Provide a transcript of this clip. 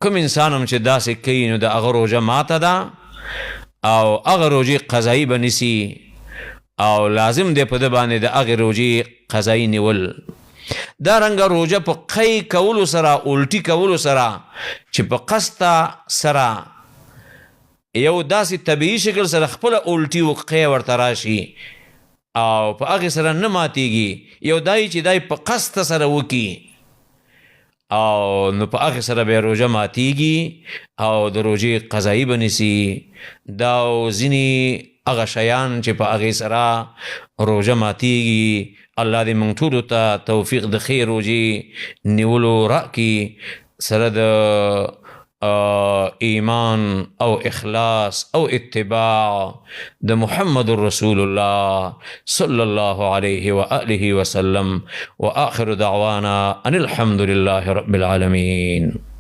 کوم انسان هم چې داسې کوي نو د هغه روژه ماته ده او هغه روژې قضایي به نیسي او لازم دی په ده باندې د هغې روژې قضایي نیول. دارنګه روژه په قی کولو سره، الټي کولو سره چې په قصد سره یو داسې طبیعي شکل سره خپله الټي و قی ورته راشي او په هغې سره نه ماتیږي، یو دای چې دای په قصد سره وکي او نو په هغې سره بیا روژه ماتیږي او د روژې قضایي به نیسي. دا ځینې هغه شیان چې په هغې سره روژه ماتیږي. الله دې موږ ټولو ته توفیق د ښې روژې نیولو راکړي سره د ایمان او اخلاص او اتباع د محمد رسول الله صلی الله علیه و آله وسلم. و آخر دعوانا ان الحمد لله رب العالمین.